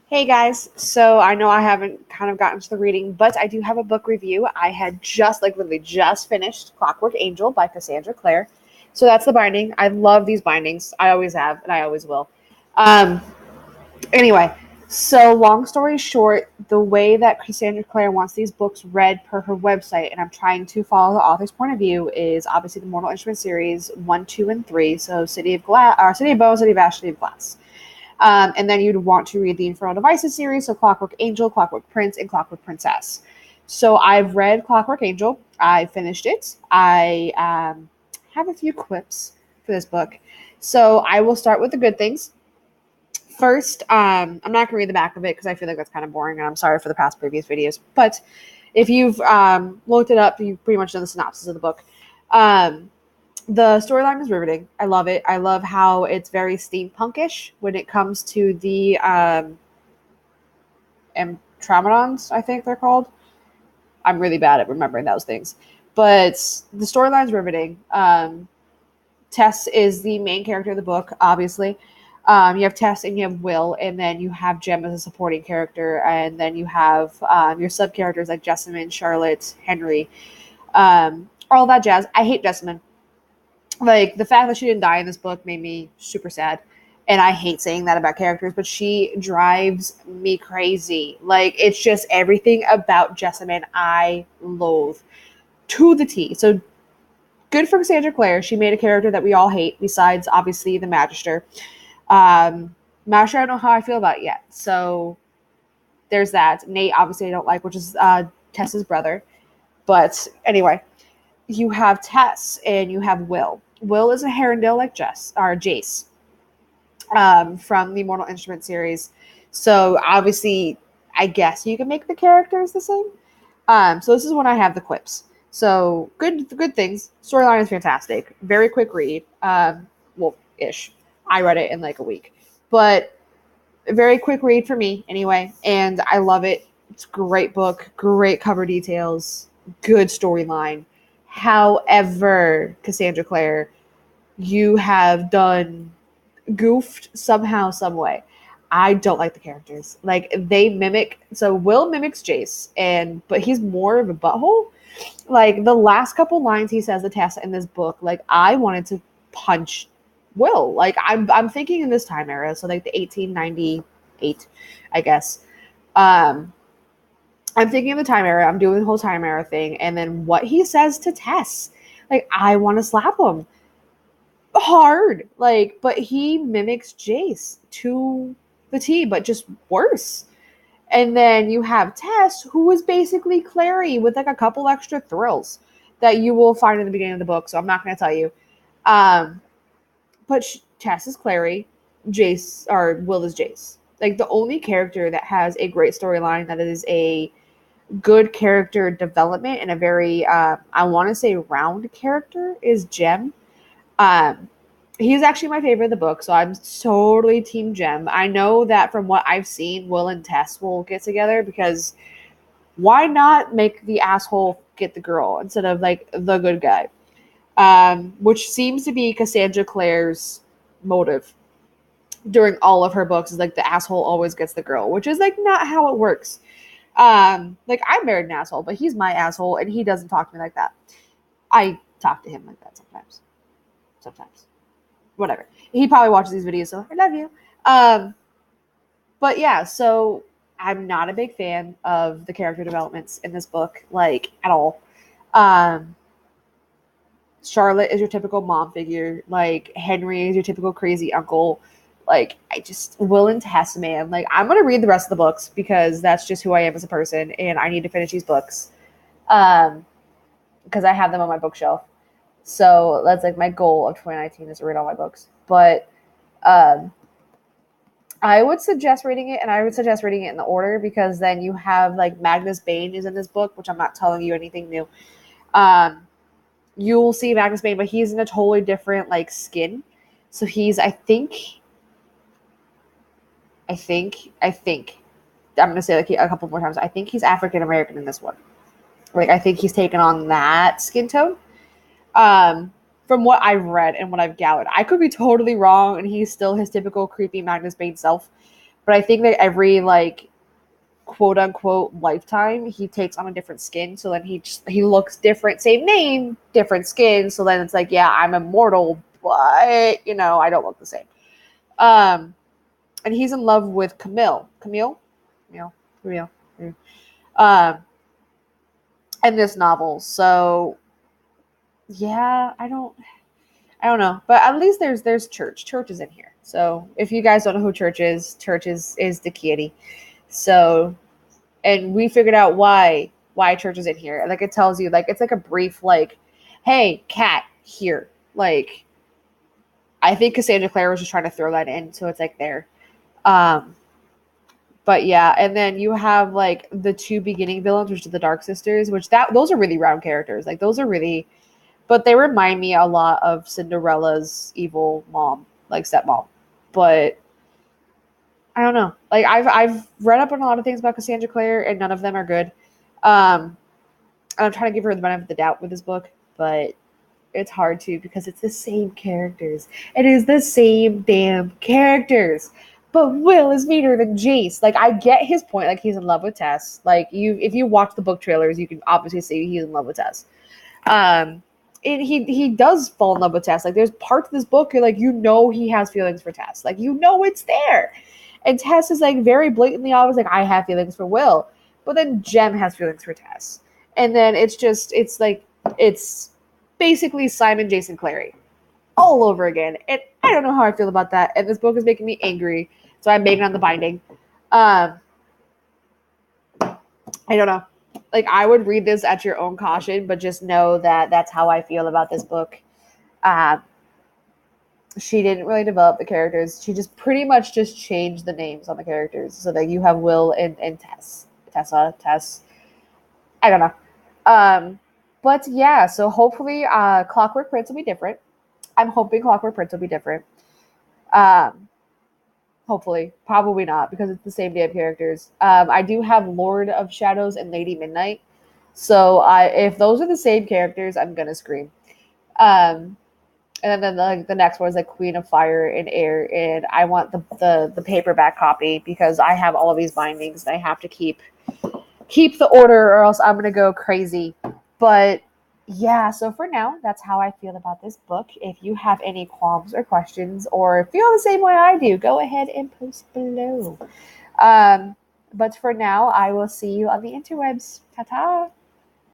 Hey guys, so I know I haven't kind of gotten to the reading, but I do have a book review. I had just, like, literally just finished Clockwork Angel by Cassandra Clare. So that's the binding. I love these bindings. I always have, and I always will. Um, anyway, so long story short, the way that Cassandra Clare wants these books read per her website, and I'm trying to follow the author's point of view, is obviously the Mortal Instrument series 1, 2, and 3. So City of Glass, or City of Bones, City of Ash, City of Glass. And then you'd want to read the Infernal Devices series, so Clockwork Angel, Clockwork Prince, and Clockwork Princess. So I've read Clockwork Angel. I finished it. I have a few quips for this book. So I will start with the good things. First, I'm not going to read the back of it because I feel like that's kind of boring, and I'm sorry for the past previous videos. But if you've looked it up, you pretty much know the synopsis of the book. Um, the storyline is riveting. I love it. I love how it's very steampunkish when it comes to the Amtramodons, I think they're called. I'm really bad at remembering those things. But the storyline's riveting. Tess is the main character of the book, obviously. You have Tess and you have Will, and then you have Jem as a supporting character, and then you have your sub characters like Jessamine, Charlotte, Henry, all that jazz. I hate Jessamine. Like, the fact that she didn't die in this book made me super sad, and I hate saying that about characters, but she drives me crazy. Like, it's just everything about Jessamine I loathe to the T. So good for Cassandra Clare. She made a character that we all hate, besides obviously the Magister. Magister, I don't know how I feel about it yet. So there's that. Nate, obviously, I don't like, which is Tess's brother. But anyway, you have Tess and you have Will. Will is a Herondale like Jace, from the Mortal Instrument series. So obviously, I guess you can make the characters the same. So this is when I have the quips. So good things. Storyline is fantastic. Very quick read. Well, ish. I read it in like a week, but a very quick read for me anyway. And I love it. It's a great book. Great cover details. Good storyline. However, Cassandra Clare, you have done goofed somehow, some way. I don't like the characters. Like, they mimic. So Will mimics Jace, but he's more of a butthole. Like, the last couple lines he says to Tessa in this book, like, I wanted to punch Will. Like, I'm thinking in this time era, so like the 1898, I guess. Um, I'm thinking of the time era. I'm doing the whole time era thing, and then what he says to Tess, like, I want to slap him hard. Like, but he mimics Jace to the T, but just worse. And then you have Tess, who is basically Clary with like a couple extra thrills that you will find in the beginning of the book. So I'm not going to tell you. Um, but Tess is Clary, Jace, or Will is Jace. Like, the only character that has a great storyline, that is a good character development and a very, I want to say, round character, is Jem. Um, he's actually my favorite of the book, so I'm totally Team Jem. I know that from what I've seen, Will and Tess will get together, because why not make the asshole get the girl instead of like the good guy? Which seems to be Cassandra Clare's motive during all of her books, is like the asshole always gets the girl, which is like not how it works. Like, I married an asshole, but he's my asshole and he doesn't talk to me like that. I talk to him like that sometimes. Sometimes. Whatever. He probably watches these videos, so I love you. But yeah, so I'm not a big fan of the character developments in this book, like, at all. Um, Charlotte is your typical mom figure. Like, Henry is your typical crazy uncle. Like, Will and Tess, man. Like, I'm going to read the rest of the books because that's just who I am as a person, and I need to finish these books. Because I have them on my bookshelf. So that's like my goal of 2019, is to read all my books. But I would suggest reading it, and I would suggest reading it in the order, because then you have, like, Magnus Bane is in this book, which I'm not telling you anything new. You'll see Magnus Bane, but he's in a totally different, like, skin. So he's, I think, I'm going to say, like, a couple more times, I think he's African American in this one. Like, I think he's taken on that skin tone. From what I've read and what I've gathered. I could be totally wrong, and he's still his typical creepy Magnus Bane self. But I think that every like quote unquote lifetime he takes on a different skin, so then he looks different, same name, different skin, so then it's like, yeah, I'm immortal, but you know, I don't look the same. um and he's in love with Camille, um in this novel. So yeah, I don't know, but at least there's Church is in here. So if you guys don't know who Church is the kitty. So, and we figured out why Church is in here. Like, it tells you, like, it's like a brief, like, hey, cat here. Like, I think Cassandra Clare was just trying to throw that in, so it's like there. Um, but yeah, and then you have like the two beginning villains, which are the Dark Sisters, which those are really round characters. Like, those are really, but they remind me a lot of Cinderella's evil mom, like stepmom. But I don't know. Like, I've read up on a lot of things about Cassandra Clare, and none of them are good. Um, I'm trying to give her the benefit of the doubt with this book, but it's hard to, because it's the same characters. It is the same damn characters. But Will is meaner than Jace. Like, I get his point. Like, he's in love with Tess. Like, if you watch the book trailers, you can obviously see he's in love with Tess. Um, and he does fall in love with Tess. Like, there's parts of this book you're like, you know, he has feelings for Tess. Like, you know, it's there. And Tess is like very blatantly always like, I have feelings for Will. But then Jem has feelings for Tess. And then it's like, it's basically Simon Jason Clary all over again. And I don't know how I feel about that. And this book is making me angry. So I'm banging on the binding. I don't know. Like, I would read this at your own caution, but just know that that's how I feel about this book. Um, she didn't really develop the characters. She just pretty much just changed the names on the characters so that you have Will and Tess. I don't know. But yeah, so hopefully Clockwork Prince will be different. I'm hoping Clockwork Prince will be different. Um, Hopefully. Probably not, because it's the same damn characters. I do have Lord of Shadows and Lady Midnight. So if those are the same characters, I'm going to scream. Um, and then the next one is like Queen of Fire and Air, and I want the paperback copy because I have all of these bindings and I have to keep the order or else I'm gonna go crazy. But yeah, so for now, that's how I feel about this book. If you have any qualms or questions or feel the same way I do, go ahead and post below. But for now, I will see you on the interwebs. Ta-ta!